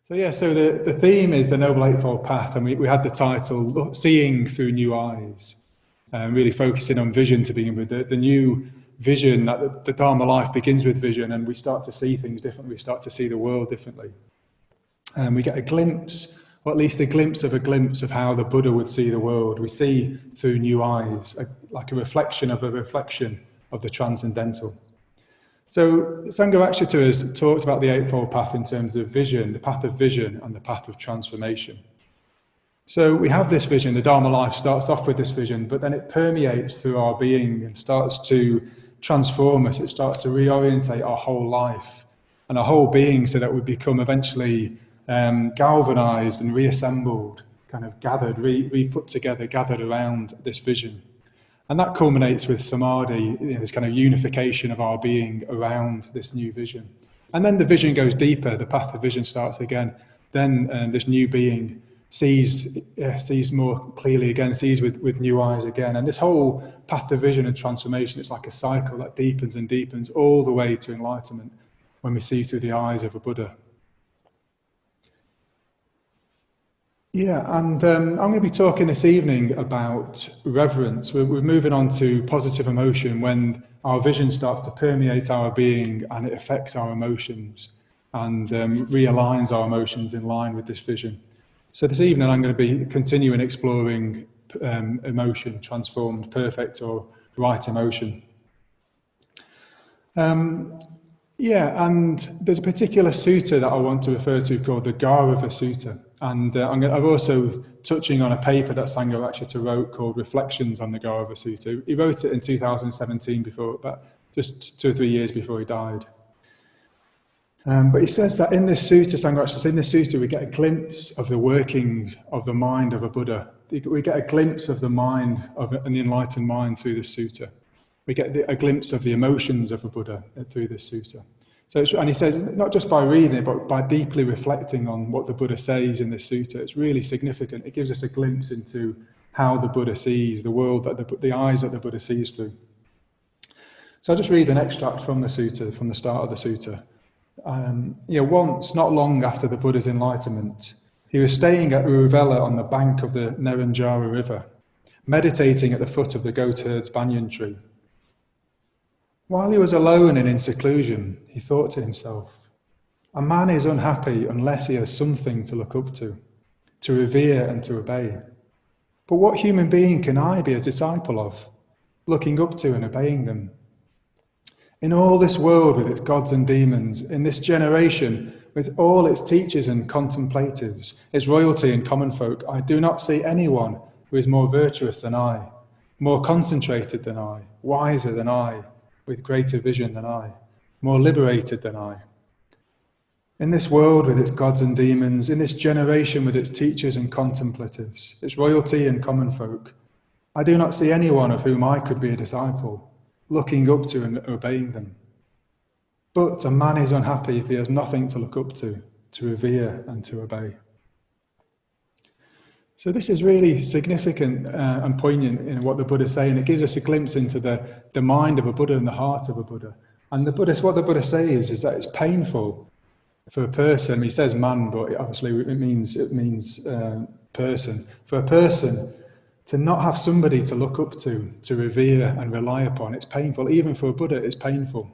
So the theme is the Noble Eightfold Path, and we had the title Seeing Through New Eyes, really focusing on vision to begin with, the new vision that the Dharma life begins with vision, and we start to see things differently, we start to see the world differently. And we get a glimpse, or at least a glimpse of how the Buddha would see the world. We see through new eyes, like a reflection of the transcendental. So Sangharakshita has talked about the Eightfold Path in terms of vision, the path of vision and the path of transformation. So we have this vision, the Dharma life starts off with this vision, but then it permeates through our being and starts to transform us. It starts to reorientate our whole life and our whole being so that we become eventually galvanized and reassembled, kind of gathered, re-put together, gathered around this vision. And that culminates with samadhi, this kind of unification of our being around this new vision. And then the vision goes deeper, the path of vision starts again. Then this new being sees more clearly again, sees with new eyes again. And this whole path of vision and transformation, it's like a cycle that deepens and deepens all the way to enlightenment when we see through the eyes of a Buddha. Yeah, and I'm going to be talking this evening about reverence. We're moving on to positive emotion when our vision starts to permeate our being and it affects our emotions and realigns our emotions in line with this vision. So this evening I'm going to be continuing exploring emotion, transformed, perfect or right emotion. And there's a particular sutta that I want to refer to called the Gaurava Sutta. And I'm also touching on a paper that Sangharakshita wrote called Reflections on the Gaurava Sutta. He wrote it in 2017, just 2 or 3 years before he died. But he says that in this sutta, Sangharakshita says, in this sutta we get a glimpse of the working of the mind of a Buddha. We get a glimpse of the mind of an enlightened mind through this sutta. We get a glimpse of the emotions of a Buddha through this sutta. And he says, not just by reading it, but by deeply reflecting on what the Buddha says in this sutta, it's really significant. It gives us a glimpse into how the Buddha sees the world, the eyes that the Buddha sees through. So I'll just read an extract from the sutta, from the start of the sutta. Once, not long after the Buddha's enlightenment, he was staying at Uruvela on the bank of the Neranjara River, meditating at the foot of the goatherd's banyan tree. While he was alone and in seclusion, he thought to himself, a man is unhappy unless he has something to look up to revere and to obey. But what human being can I be a disciple of, looking up to and obeying them? In all this world with its gods and demons, in this generation with all its teachers and contemplatives, its royalty and common folk, I do not see anyone who is more virtuous than I, more concentrated than I, wiser than I, with greater vision than I, more liberated than I. In this world with its gods and demons, in this generation with its teachers and contemplatives, its royalty and common folk, I do not see anyone of whom I could be a disciple, looking up to and obeying them. But a man is unhappy if he has nothing to look up to revere and to obey. So this is really significant and poignant in what the Buddha is saying. It gives us a glimpse into the mind of a Buddha and the heart of a Buddha. And what the Buddha says is that it's painful for a person. He says man, but obviously it means person. For a person to not have somebody to look up to revere and rely upon, it's painful. Even for a Buddha, it's painful.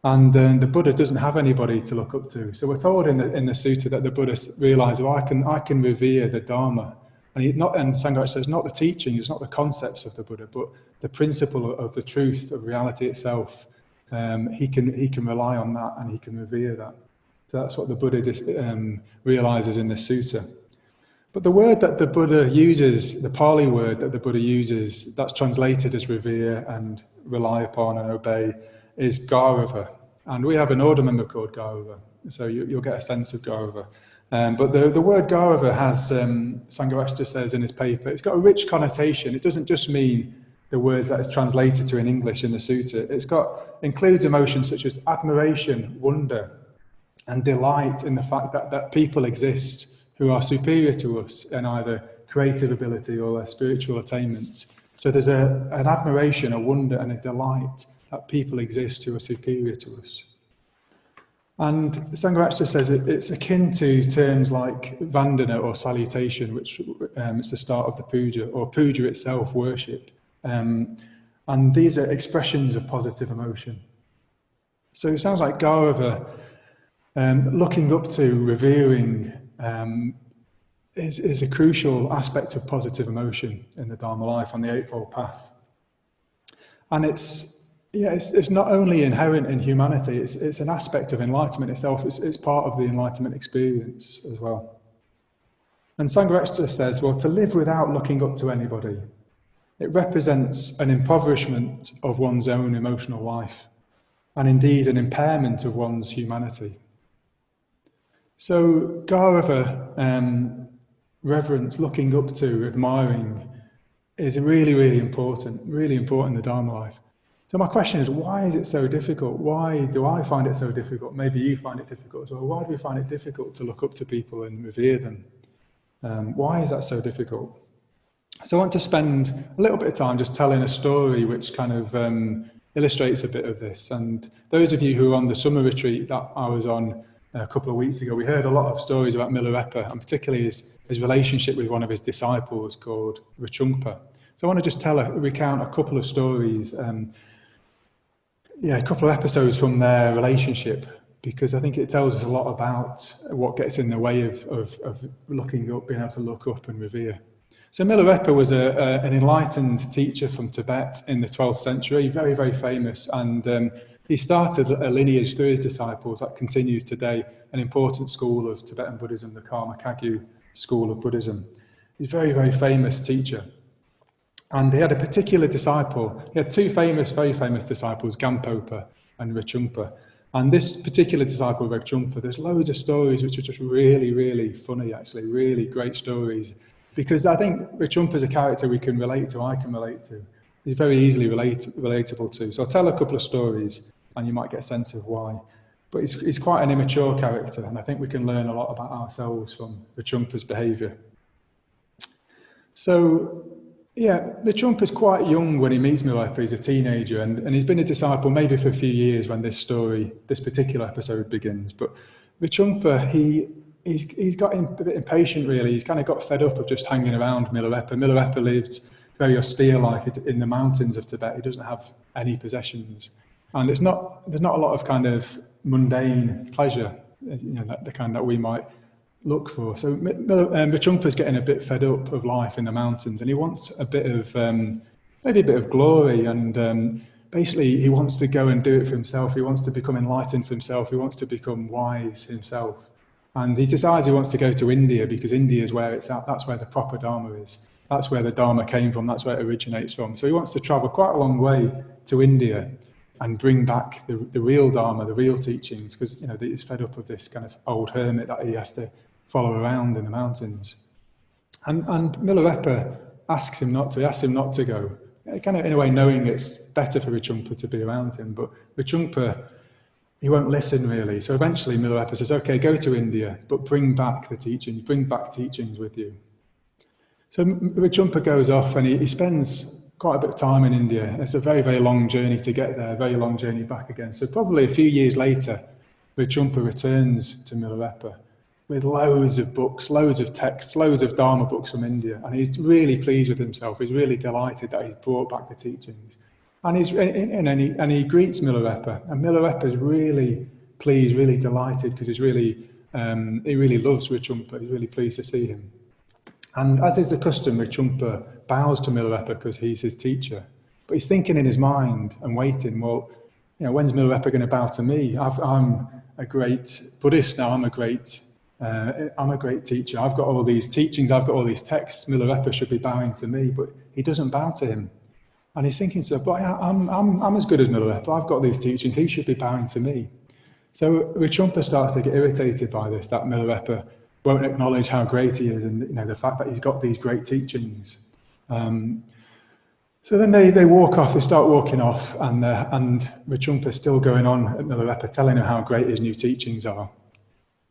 And the Buddha doesn't have anybody to look up to. So we're told in the sutta that the Buddha realised, I can revere the Dharma. And Sangharakshita says, not the teaching, it's not the concepts of the Buddha, but the principle of the truth of reality itself. He can rely on that and he can revere that. So that's what the Buddha realises in the sutta. But the word that the Buddha uses, the Pali word that the Buddha uses, that's translated as revere and rely upon and obey, is Gaurava. And we have an order member called Gaurava, so you'll get a sense of Gaurava. But the word Gaurava has, Sangharakshita says in his paper, it's got a rich connotation. It doesn't just mean the words that it's translated to in English in the sutta. Includes emotions such as admiration, wonder, and delight in the fact that people exist who are superior to us in either creative ability or their spiritual attainments. So there's an admiration, a wonder, and a delight that people exist who are superior to us. And Sangharakshita says it's akin to terms like vandana or salutation, which is the start of the puja, or puja itself, worship. And these are expressions of positive emotion. So it sounds like Gaurava, looking up to, revering, is a crucial aspect of positive emotion in the Dharma life on the Eightfold Path. And it's not only inherent in humanity, it's an aspect of enlightenment itself. It's part of the enlightenment experience as well. And Sangharakshita says, well, to live without looking up to anybody, it represents an impoverishment of one's own emotional life, and indeed an impairment of one's humanity. So Gaurava, reverence, looking up to, admiring, is really, really important in the Dharma life. So my question is, why is it so difficult? Why do I find it so difficult? Maybe you find it difficult as well. Why do we find it difficult to look up to people and revere them? Why is that so difficult? So I want to spend a little bit of time just telling a story which kind of illustrates a bit of this. And those of you who are on the summer retreat that I was on a couple of weeks ago, we heard a lot of stories about Milarepa, and particularly his relationship with one of his disciples called Rachungpa. So I want to just recount a couple of stories, a couple of episodes from their relationship, because I think it tells us a lot about what gets in the way of looking up, being able to look up and revere. So Milarepa was an enlightened teacher from Tibet in the 12th century, very, very famous, and he started a lineage through his disciples that continues today, an important school of Tibetan Buddhism, the Karma Kagyu school of Buddhism. He's a very, very famous teacher. And he had a particular disciple. He had two very famous disciples, Gampopa and Rachungpa. And this particular disciple, Rachungpa, there's loads of stories which are just really, really funny, actually, really great stories. Because I think Rachungpa is a character we can relate to, I can relate to. He's very easily relatable to. So I'll tell a couple of stories and you might get a sense of why. But he's quite an immature character, and I think we can learn a lot about ourselves from Rachumpa's behaviour. So, Rachumpa's quite young when he meets Milarepa. He's a teenager, and he's been a disciple maybe for a few years when this particular episode begins. But Rachungpa, he's got a bit impatient, really. He's kind of got fed up of just hanging around Milarepa. Milarepa lived a very austere life in the mountains of Tibet. He doesn't have any possessions. And there's not a lot of kind of mundane pleasure, the kind that we might look for. So Rachumpa's getting a bit fed up of life in the mountains, and he wants a bit of, maybe a bit of glory, and basically he wants to go and do it for himself. He wants to become enlightened for himself. He wants to become wise himself. And he decides he wants to go to India because India is where it's at. That's where the proper Dharma is. That's where the Dharma came from. That's where it originates from. So he wants to travel quite a long way to India and bring back the real Dharma, the real teachings, because he's fed up of this kind of old hermit that he has to follow around in the mountains. And Milarepa asks him not to. He asks him not to go, kind of in a way knowing it's better for Rachungpa to be around him. But Rachungpa, he won't listen really. So eventually Milarepa says, okay, go to India, but bring back the teaching, bring back teachings with you. So Rachungpa goes off and he spends quite a bit of time in India. It's a very, very long journey to get there, a very long journey back again. So probably a few years later, Rachungpa returns to Milarepa with loads of books, loads of texts, loads of Dharma books from India. And he's really pleased with himself. He's really delighted that he's brought back the teachings. And he greets Milarepa. And Milarepa is really pleased, really delighted, because he really loves Rachungpa. He's really pleased to see him. And as is the custom, Rachungpa bows to Milarepa because he's his teacher. But he's thinking in his mind and waiting, well, when's Milarepa going to bow to me? I'm a great Buddhist now. I'm a great teacher. I've got all these teachings. I've got all these texts. Milarepa should be bowing to me, but he doesn't bow to him. And he's thinking, but I'm as good as Milarepa. I've got these teachings. He should be bowing to me. So Rachungpa starts to get irritated by this, that Milarepa won't acknowledge how great he is, and the fact that he's got these great teachings. So then they walk off. They start walking off, and Rachumpa's still going on at Milarepa, telling him how great his new teachings are.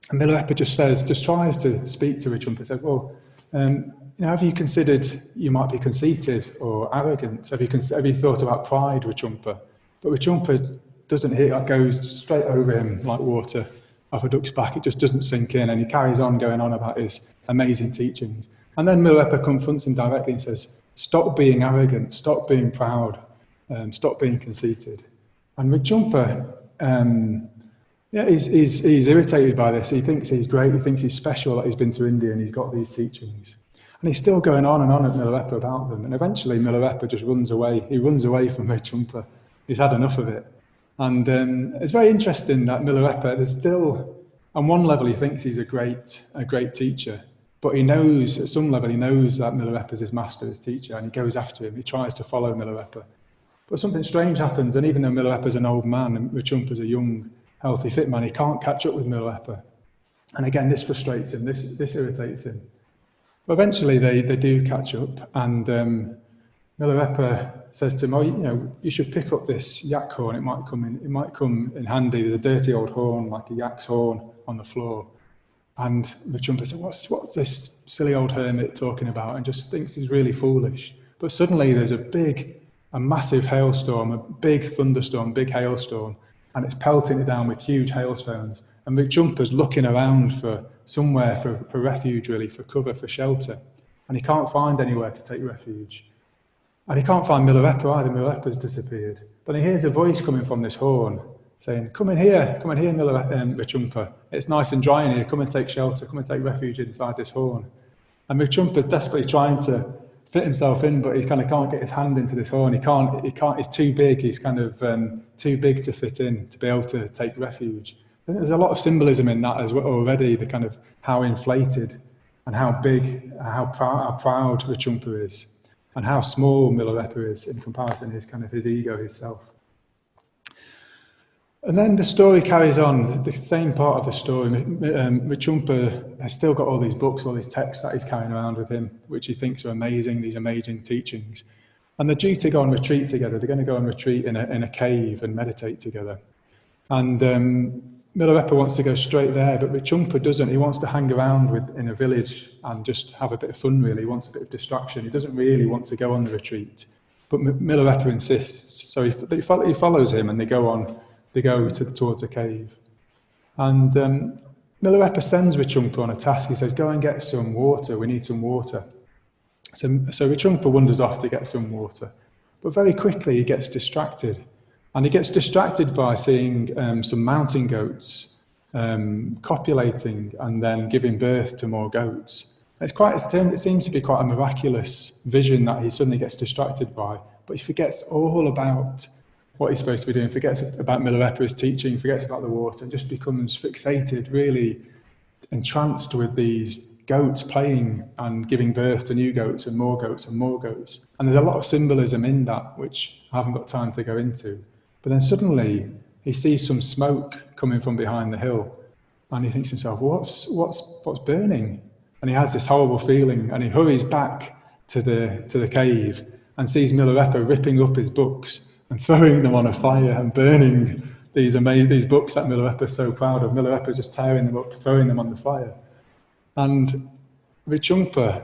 And Milarepa just tries to speak to Rachungpa. Says, well, have you considered you might be conceited or arrogant? Have you thought about pride, Rachungpa? But Rachungpa doesn't hit, it goes straight over him like water off a duck's back. It just doesn't sink in, and he carries on going on about his amazing teachings. And then Milarepa confronts him directly and says, stop being arrogant, stop being proud, stop being conceited. And Rijumpa, he's irritated by this. He thinks he's great, he thinks he's special, that he's been to India and he's got these teachings. And he's still going on and on at Milarepa about them. And eventually Milarepa just runs away. He runs away from Rijumpa. He's had enough of it. And it's very interesting that Milarepa, there's still, on one level, he thinks he's a great teacher, but he knows, at some level, he knows that Milarepa is his master, his teacher, and he goes after him. He tries to follow Milarepa. But something strange happens, and even though Milarepa's an old man and Richumpa's a young, healthy, fit man, he can't catch up with Milarepa. And again, this frustrates him, this irritates him. But eventually they do catch up, and Milarepa says to him, oh, you should pick up this yak horn, it might come in handy. There's a dirty old horn, like a yak's horn, on the floor. And Rijumpa says, what's this silly old hermit talking about? And just thinks he's really foolish. But suddenly there's a massive hailstorm, a big thunderstorm, big hailstorm, and it's pelting it down with huge hailstones. And Rijumpa's looking around for somewhere for refuge, really, for cover, for shelter. And he can't find anywhere to take refuge. And he can't find Milarepa either. Milarepa's disappeared. But he hears a voice coming from this horn saying, come in here, Rijumpa. It's nice and dry in here. Come and take shelter. Come and take refuge inside this horn. And Rijumpa's desperately trying to fit himself in, but he kind of can't get his hand into this horn. He can't. It's too big. He's kind of too big to fit in, to be able to take refuge. And there's a lot of symbolism in that as well already, the kind of how inflated and how big, how proud Rijumpa is, and how small Milarepa is in comparison to his ego, his self. And then the story carries on, the same part of the story. Rijumpa has still got all these books, all these texts that he's carrying around with him, which he thinks are amazing, these amazing teachings. And they're due to go on retreat together. They're going to go on retreat in a cave and meditate together. And Milarepa wants to go straight there, but Rijumpa doesn't. He wants to hang around in a village and just have a bit of fun, really. He wants a bit of distraction. He doesn't really want to go on the retreat. But Milarepa insists. So he follows him, and they go towards a cave. And Milarepa sends Rijumpa on a task. He says, go and get some water. We need some water. So Rijumpa wanders off to get some water. But very quickly he gets distracted. And he gets distracted by seeing some mountain goats copulating and then giving birth to more goats. It seems to be quite a miraculous vision that he suddenly gets distracted by. But he forgets all about what he's supposed to be doing, forgets about Milarepa's teaching, forgets about the water, and just becomes fixated, really entranced with these goats playing and giving birth to new goats and more goats and more goats. And there's a lot of symbolism in that, which I haven't got time to go into. But then suddenly he sees some smoke coming from behind the hill, and he thinks to himself, what's burning? And he has this horrible feeling, and he hurries back to the cave and sees Milarepa ripping up his books and throwing them on a fire and burning these books that Milarepa's so proud of. Milarepa's just tearing them up, throwing them on the fire. And Rijumpa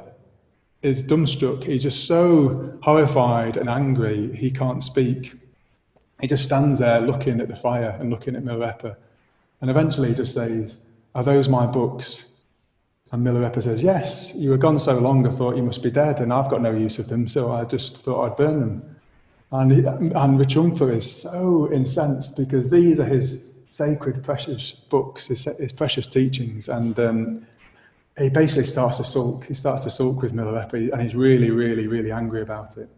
is dumbstruck. He's just so horrified and angry, he can't speak. He just stands there looking at the fire and looking at Milarepa. And eventually he just says, are those my books? And Milarepa says, yes, you were gone so long I thought you must be dead, and I've got no use of them, so I just thought I'd burn them. And Rijumpa is so incensed because these are his sacred, precious books, his precious teachings. And he basically starts to sulk. He starts to sulk with Milarepa, and he's really, really, really angry about it.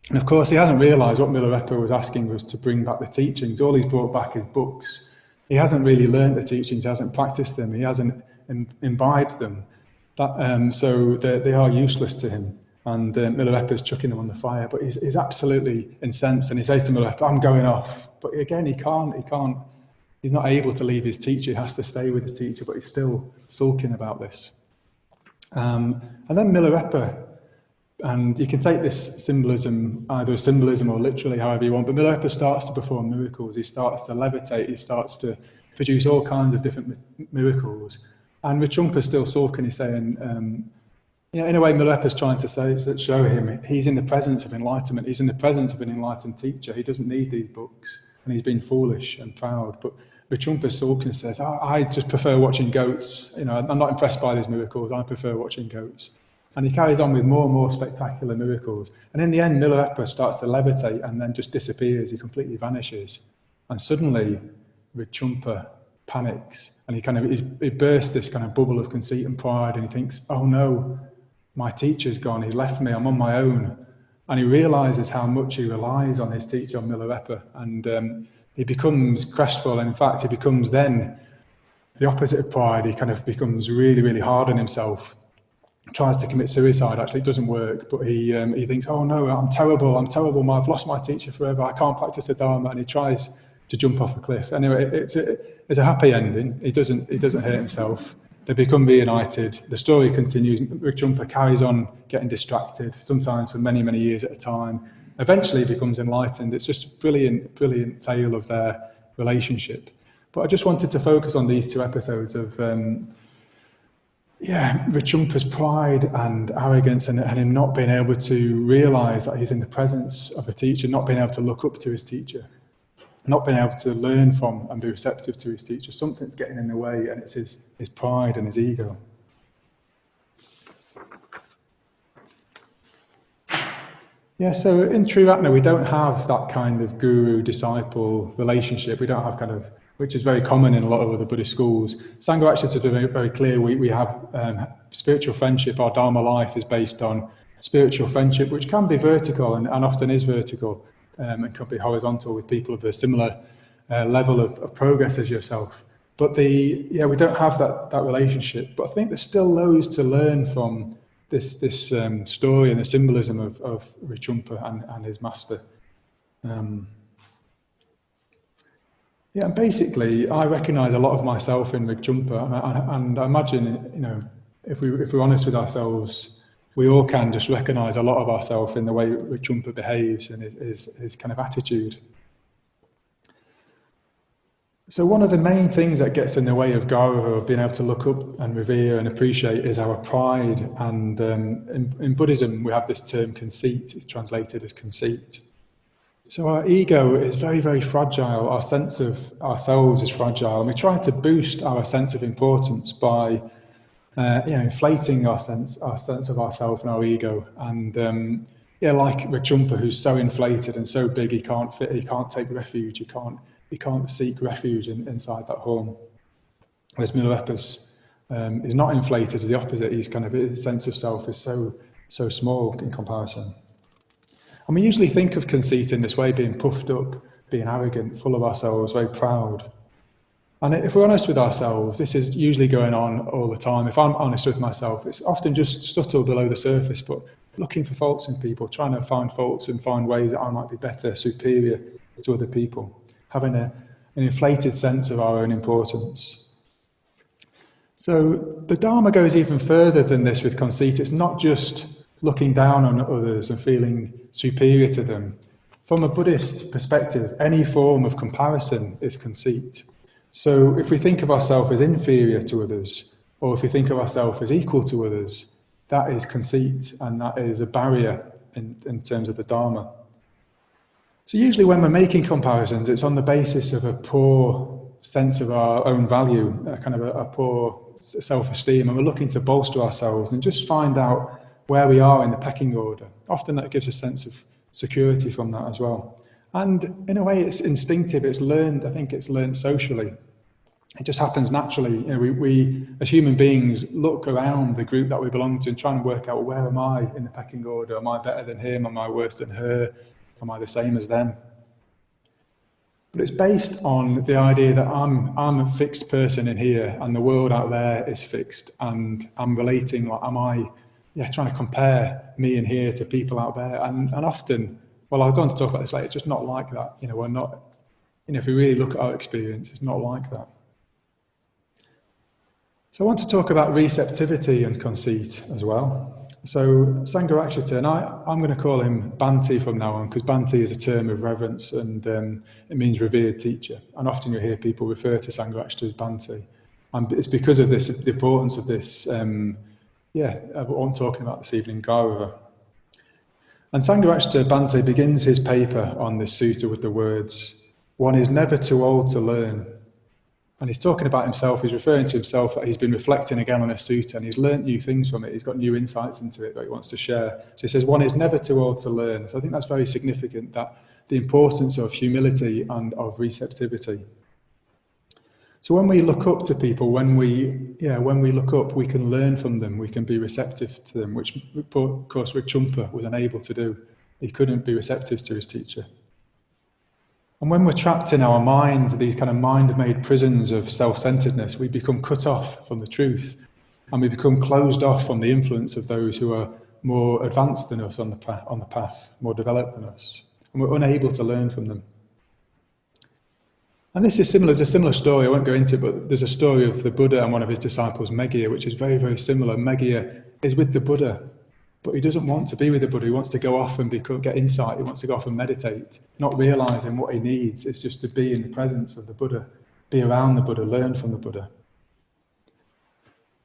And of course, he hasn't realised what Milarepa was asking was to bring back the teachings. All he's brought back is books. He hasn't really learned the teachings, he hasn't practiced them, he hasn't imbibed them. So they are useless to him. And Milarepa's chucking them on the fire, but he's absolutely incensed, and he says to Milarepa, I'm going off. But again, he's not able to leave his teacher, he has to stay with his teacher, but he's still sulking about this. And then Milarepa, and you can take this symbolism, either as symbolism or literally, however you want, but Milarepa starts to perform miracles, he starts to levitate, he starts to produce all kinds of different miracles. And Rijumpa's still sulking, he's saying, in a way, Milarepa's trying to show him he's in the presence of enlightenment. He's in the presence of an enlightened teacher. He doesn't need these books. and he's been foolish and proud. But Vichumpa sulks and says, I just prefer watching goats. I'm not impressed by these miracles. I prefer watching goats. And he carries on with more and more spectacular miracles. And in the end, Milarepa starts to levitate and then just disappears. He completely vanishes. And suddenly, Vichumpa panics, and he bursts this kind of bubble of conceit and pride, and he thinks, oh no, my teacher's gone, he left me, I'm on my own. And he realises how much he relies on his teacher, on Milarepa, and he becomes crestfallen. In fact, he becomes then the opposite of pride. He kind of becomes really, really hard on himself, tries to commit suicide. Actually, it doesn't work, but he thinks, oh no, I'm terrible, I've lost my teacher forever, I can't practice the Dharma, and he tries to jump off a cliff. Anyway, it's a happy ending. He doesn't hurt himself. They become reunited. The story continues. Vichumpa carries on getting distracted, sometimes for many, many years at a time. Eventually becomes enlightened. It's just a brilliant, brilliant tale of their relationship. But I just wanted to focus on these two episodes of Vichumpa's pride and arrogance, and him not being able to realise that he's in the presence of a teacher, not being able to look up to his teacher, not being able to learn from and be receptive to his teacher. Something's getting in the way, and it's his pride and his ego. Yeah, so in Triratna, we don't have that kind of guru-disciple relationship. We don't have which is very common in a lot of other Buddhist schools. Sangha actually is very, very clear. We have spiritual friendship. Our Dharma life is based on spiritual friendship, which can be vertical and often is vertical. And can be horizontal with people of a similar level of progress as yourself. But we don't have that relationship. But I think there's still loads to learn from this story and the symbolism of Vichumpa and his master. And basically, I recognise a lot of myself in Vichumpa, and I imagine, if we're honest with ourselves, we all can just recognise a lot of ourselves in the way Vichumpa behaves and his kind of attitude. So one of the main things that gets in the way of Gaurava, of being able to look up and revere and appreciate, is our pride. And in Buddhism, we have this term conceit. It's translated as conceit. So our ego is very, very fragile. Our sense of ourselves is fragile. And we try to boost our sense of importance by inflating our sense of ourself and our ego, and like Vichumpa, who's so inflated and so big he can't take refuge, he can't seek refuge inside that home. Whereas Milarepa's is not inflated, is the opposite. He's his sense of self is so small in comparison. And we usually think of conceit in this way, being puffed up, being arrogant, full of ourselves, very proud. And if we're honest with ourselves, this is usually going on all the time. If I'm honest with myself, it's often just subtle below the surface, but looking for faults in people, trying to find faults and find ways that I might be better, superior to other people, having an inflated sense of our own importance. So the Dharma goes even further than this with conceit. It's not just looking down on others and feeling superior to them. From a Buddhist perspective, any form of comparison is conceit. So if we think of ourselves as inferior to others, or if we think of ourselves as equal to others, that is conceit, and that is a barrier in terms of the Dharma. So usually when we're making comparisons, it's on the basis of a poor sense of our own value, a poor self-esteem, and we're looking to bolster ourselves and just find out where we are in the pecking order. Often that gives a sense of security from that as well. And in a way, it's instinctive, it's learned, I think it's learned socially. It just happens naturally. We as human beings, look around the group that we belong to and try and work out, where am I in the pecking order? Am I better than him? Am I worse than her? Am I the same as them? But it's based on the idea that I'm a fixed person in here, and the world out there is fixed, and I'm relating, trying to compare me in here to people out there. And often, well, I'll go on to talk about this later, it's just not like that. We're not, if we really look at our experience, it's not like that. So I want to talk about receptivity and conceit as well. So Sangharakshita, and I'm going to call him Bhante from now on, because Bhante is a term of reverence, and it means revered teacher. And often you hear people refer to Sangharakshita as Bhante. And it's because of this, the importance of this, what I'm talking about this evening, Gaurava. And Sangharakshita Bhante begins his paper on this sutta with the words, One is never too old to learn. And he's talking about himself, he's referring to himself, that he's been reflecting again on a sutta and he's learnt new things from it, he's got new insights into it that he wants to share. So he says, one is never too old to learn. So I think that's very significant, that the importance of humility and of receptivity. So when we look up to people, when we look up, we can learn from them, we can be receptive to them, which of course Trungpa was unable to do. He couldn't be receptive to his teacher. And when we're trapped in our mind, these kind of mind-made prisons of self-centeredness, we become cut off from the truth, and we become closed off from the influence of those who are more advanced than us on the path, more developed than us, and we're unable to learn from them. And this is similar, there's a similar story, I won't go into it, but there's a story of the Buddha and one of his disciples, Meghiya, which is very, very similar. Meghiya is with the Buddha, but he doesn't want to be with the Buddha. He wants to go off and get insight. He wants to go off and meditate, not realizing what he needs. It's just to be in the presence of the Buddha, be around the Buddha, learn from the Buddha.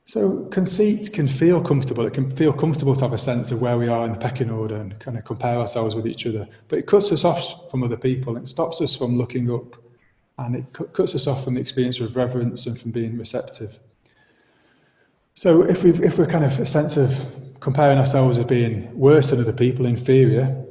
So conceit can feel comfortable. It can feel comfortable to have a sense of where we are in the pecking order and kind of compare ourselves with each other. But it cuts us off from other people. It stops us from looking up. And it cuts us off from the experience of reverence and from being receptive. So if we're kind of a sense of comparing ourselves as being worse than other people, inferior,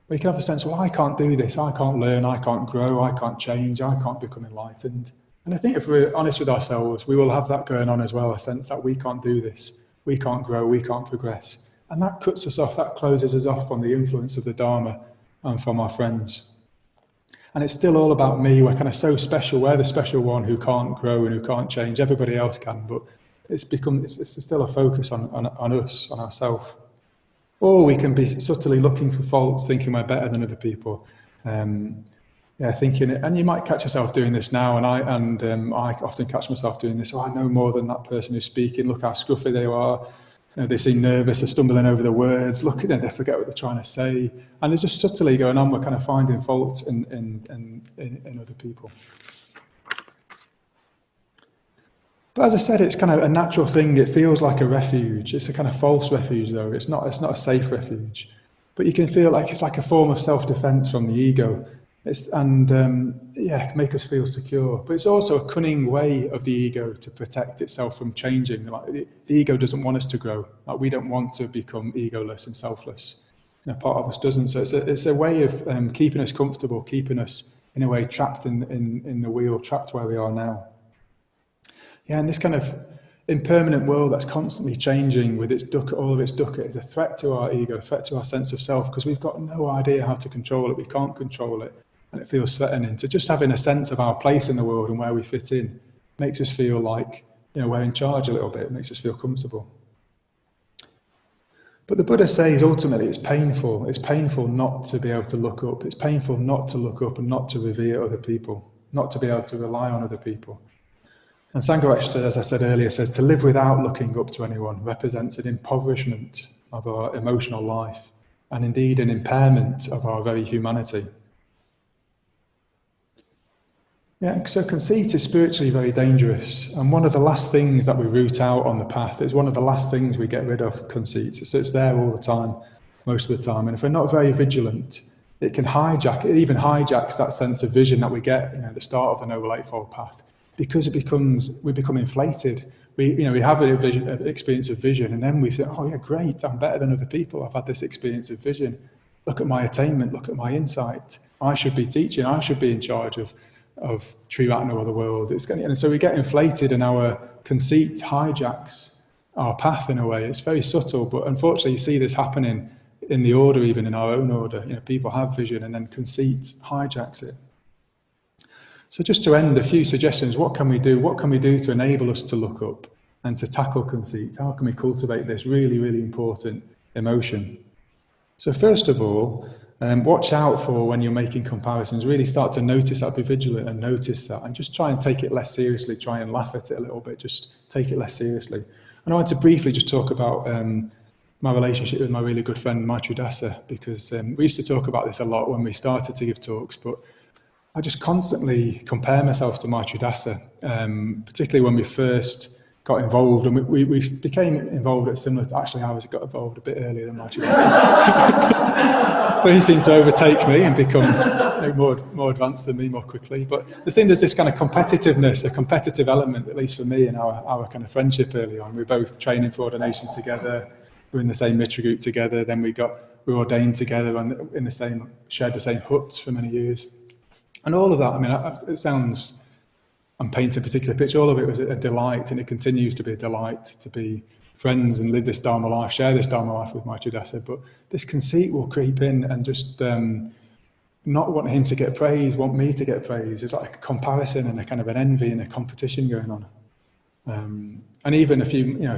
we can have the sense, well, I can't do this, I can't learn, I can't grow, I can't change, I can't become enlightened. And I think if we're honest with ourselves, we will have that going on as well, a sense that we can't do this, we can't grow, we can't progress. And that cuts us off, that closes us off from the influence of the Dharma and from our friends. And it's still all about me, we're kind of so special, we're the special one who can't grow and who can't change, everybody else can, but it's still a focus on us, on ourselves. Or we can be subtly looking for faults, thinking we're better than other people. Thinking it, and you might catch yourself doing this now, and I often catch myself doing this. Oh, I know more than that person who's speaking. Look how scruffy they are. You know, they seem nervous. They're stumbling over the words. Look at them. They forget what they're trying to say. And there's just subtly going on. We're kind of finding faults in other people. But as I said, it's kind of a natural thing. It feels like a refuge. It's a kind of false refuge, though. It's not a safe refuge. But you can feel like it's like a form of self-defense from the ego. Make us feel secure. But it's also a cunning way of the ego to protect itself from changing. Like the ego doesn't want us to grow. Like we don't want to become egoless and selfless. You know, part of us doesn't. So it's a way of keeping us comfortable, keeping us in a way trapped in the wheel, trapped where we are now. Yeah, and this kind of impermanent world that's constantly changing with all of its dukkha is a threat to our ego, a threat to our sense of self, because we've got no idea how to control it. We can't control it. And it feels threatening. So just having a sense of our place in the world and where we fit in makes us feel like, you know, we're in charge a little bit. It makes us feel comfortable. But the Buddha says ultimately it's painful. It's painful not to be able to look up. It's painful not to look up and not to revere other people, not to be able to rely on other people. And Sangharakshita, as I said earlier, says to live without looking up to anyone represents an impoverishment of our emotional life and indeed an impairment of our very humanity. Yeah, so conceit is spiritually very dangerous, and one of the last things that we root out on the path is one of the last things we get rid of, conceit. So it's there all the time, most of the time, and if we're not very vigilant, it even hijacks that sense of vision that we get, you know, at the start of the Noble Eightfold Path, because we become inflated. We have an experience of vision, and then we think, oh yeah, great, I'm better than other people. I've had this experience of vision. Look at my attainment. Look at my insight. I should be teaching. I should be in charge of Triratna or the world. And so we get inflated, and our conceit hijacks our path in a way. It's very subtle, but unfortunately you see this happening in the order, even in our own order. You know, people have vision and then conceit hijacks it. So just to end, a few suggestions. What can we do? What can we do to enable us to look up and to tackle conceit? How can we cultivate this really, really important emotion? So first of all, watch out for when you're making comparisons. Really start to notice that, be vigilant and notice that, and just try and take it less seriously. Try and laugh at it a little bit. Just take it less seriously. And I want to briefly just talk about my relationship with my really good friend Maitridasa, because we used to talk about this a lot when we started to give talks, but I just constantly compare myself to Maitridasa, particularly when we first got involved, and we became involved at similar. Actually, I got involved a bit earlier than Martin. But he seemed to overtake me and become more advanced than me more quickly. But there's this kind of competitiveness, a competitive element, at least for me, in our kind of friendship early on. We were both training for ordination together. We were in the same mitra group together. Then we were ordained together and shared the same huts for many years. And all of that, I mean, it sounds, I'm painting a particular picture, all of it was a delight, and it continues to be a delight to be friends and live this Dharma life, share this Dharma life with Maitreya. But this conceit will creep in and just not want him to get praise, want me to get praise. It's like a comparison and a kind of an envy and a competition going on. And even a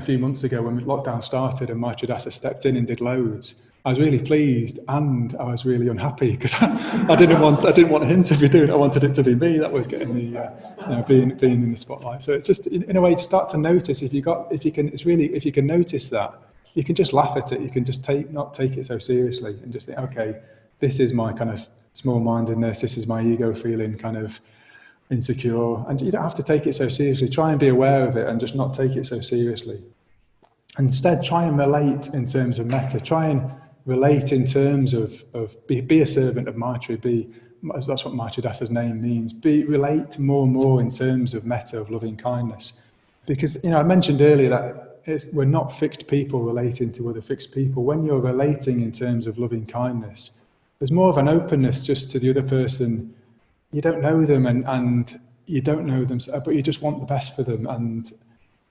few months ago when lockdown started and Maitreya stepped in and did loads, I was really pleased and I was really unhappy because I didn't want him to be doing it. I wanted it to be me that was getting the being in the spotlight. So it's just in a way to start to notice if you can notice that, you can just laugh at it. You can just not take it so seriously and just think, okay, this is my kind of small-mindedness. This is my ego feeling kind of insecure, and you don't have to take it so seriously. Try and be aware of it and just not take it so seriously. Instead, try and relate in terms of metta. Try and relate in terms of be a servant of Maitri. That's what Maitreya's name means. Relate more and more in terms of metta, of loving kindness. Because I mentioned earlier that we're not fixed people relating to other fixed people. When you're relating in terms of loving kindness, there's more of an openness just to the other person. You don't know them and you don't know them, but you just want the best for them. And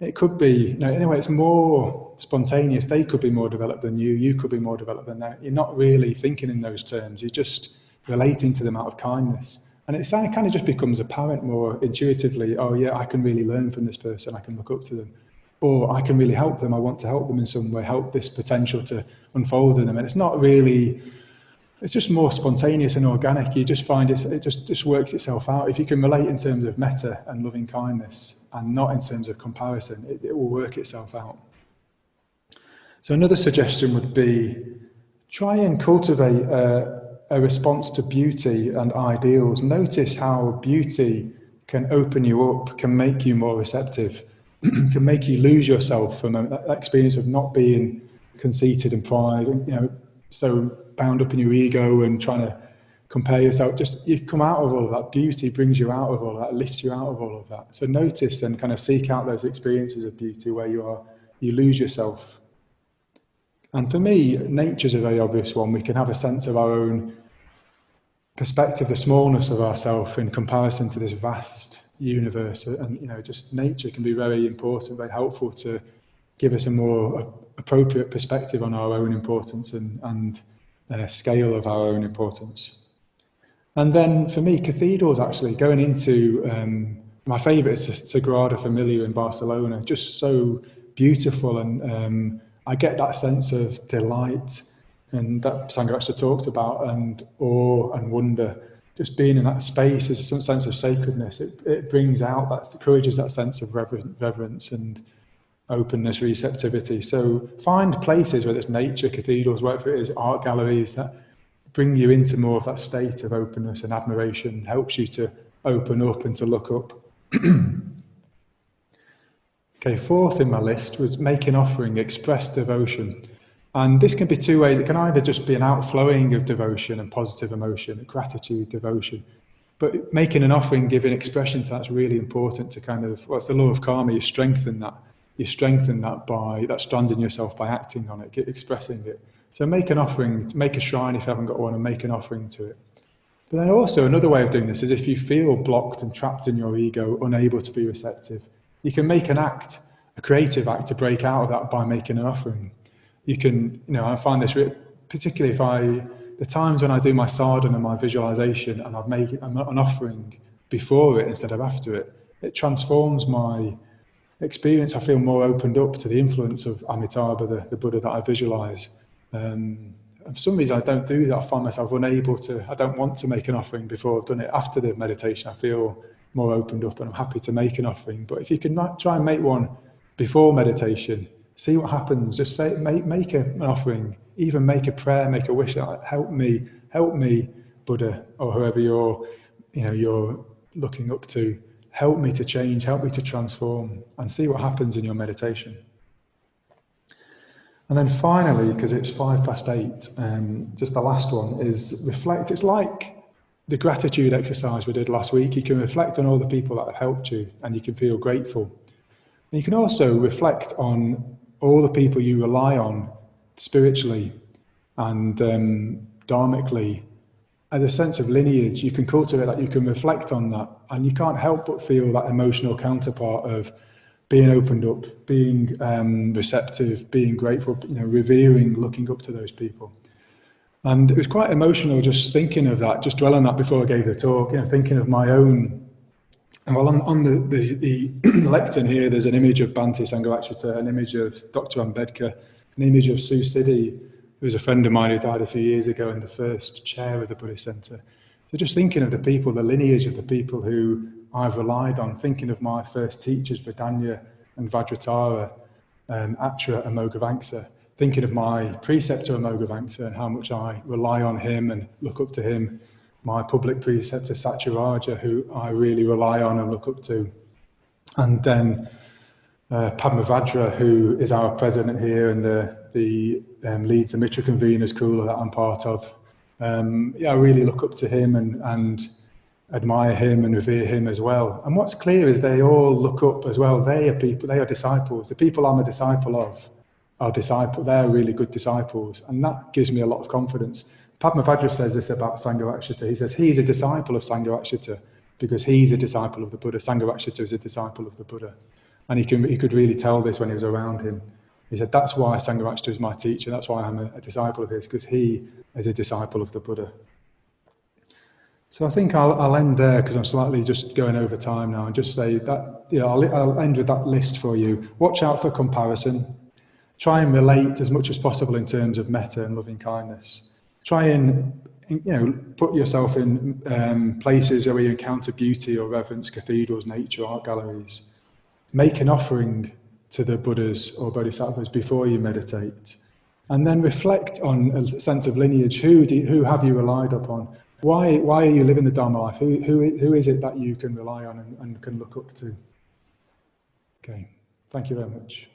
it could be, in a way, it's more spontaneous. They could be more developed than you. You could be more developed than them. You're not really thinking in those terms. You're just relating to them out of kindness. And it kind of just becomes apparent more intuitively, oh yeah, I can really learn from this person. I can look up to them. Or I can really help them. I want to help them in some way, help this potential to unfold in them. And it's not really... It's just more spontaneous and organic. You just find it just works itself out. If you can relate in terms of metta and loving kindness and not in terms of comparison, it will work itself out. So another suggestion would be try and cultivate a response to beauty and ideals. Notice how beauty can open you up, can make you more receptive, can make you lose yourself from that experience of not being conceited and pride, so bound up in your ego and trying to compare yourself. Just you come out of all of that. Beauty brings you out of all of that, lifts you out of all of that. So notice and kind of seek out those experiences of beauty where you lose yourself. And for me, nature's a very obvious one. We can have a sense of our own perspective, the smallness of ourselves in comparison to this vast universe. And just nature can be very important, very helpful to give us a more appropriate perspective on our own importance and scale of our own importance. And then for me, cathedrals actually, going into, my favourite is Sagrada Familia in Barcelona, just so beautiful, and I get that sense of delight and that Sangha actually talked about, and awe and wonder. Just being in that space is some sense of sacredness. It brings out, encourages that sense of reverence and openness, receptivity. So find places, whether it's nature, cathedrals, whatever it is, art galleries, that bring you into more of that state of openness and admiration, helps you to open up and to look up. Okay, fourth in my list was make an offering, express devotion. And this can be two ways. It can either just be an outflowing of devotion and positive emotion, gratitude, devotion. But making an offering, giving expression to that's really important to kind of, it's the law of karma, you strengthen that. You strengthen that by stranding yourself by acting on it, expressing it. So make an offering, make a shrine if you haven't got one, and make an offering to it. But then also another way of doing this is if you feel blocked and trapped in your ego, unable to be receptive, you can make an act, a creative act to break out of that by making an offering. You can, I find this particularly the times when I do my sadhana and my visualization and I've made an offering before it instead of after it, it transforms my experience. I feel more opened up to the influence of Amitabha, the Buddha that I visualize. For some reason I don't do that. I find myself unable to, I don't want to make an offering before I've done it. After the meditation I feel more opened up and I'm happy to make an offering. But if you can try and make one before meditation, see what happens. Just say, make an offering, even make a prayer, make a wish, like, help me, Buddha, or whoever you're looking up to. help me to change, help me to transform, and see what happens in your meditation. And then finally, because it's 8:05, just the last one is reflect. It's like the gratitude exercise we did last week. You can reflect on all the people that have helped you, and you can feel grateful. And you can also reflect on all the people you rely on spiritually and dharmically. As a sense of lineage, you can cultivate that, you can reflect on that, and you can't help but feel that emotional counterpart of being opened up, being receptive, being grateful, revering, looking up to those people. And it was quite emotional just thinking of that, just dwelling on that before I gave the talk, thinking of my own. And well, on the lectern here, there's an image of Bhante Sangharakshita, an image of Dr. Ambedkar, an image of Sue Siddy, who was a friend of mine who died a few years ago in the first chair of the Buddhist Centre. So just thinking of the people, the lineage of the people who I've relied on, thinking of my first teachers, Vedanya and Vajratara, Atra and Mogavamsa, thinking of my preceptor Mogavamsa and how much I rely on him and look up to him, my public preceptor Satyaraja, who I really rely on and look up to, and then Padmavajra, who is our president here and leads the Mitra Conveners Cooler that I'm part of. I really look up to him and admire him and revere him as well. And what's clear is they all look up as well. They are people, they are disciples. The people I'm a disciple of are disciples. They're really good disciples. And that gives me a lot of confidence. Padmavajra says this about Sangharakshita. He says he's a disciple of Sangharakshita because he's a disciple of the Buddha. Sangharakshita is a disciple of the Buddha. And he could really tell this when he was around him. He said, that's why Sangharakshita is my teacher. That's why I'm a disciple of his, because he is a disciple of the Buddha. So I think I'll end there because I'm slightly just going over time now and just say that, I'll end with that list for you. Watch out for comparison. Try and relate as much as possible in terms of metta and loving kindness. Try and, put yourself in places where you encounter beauty or reverence, cathedrals, nature, art galleries. Make an offering to the Buddhas or Bodhisattvas before you meditate. And then reflect on a sense of lineage. Who have you relied upon? Why are you living the Dharma life? Who is it that you can rely on and can look up to? Okay, thank you very much.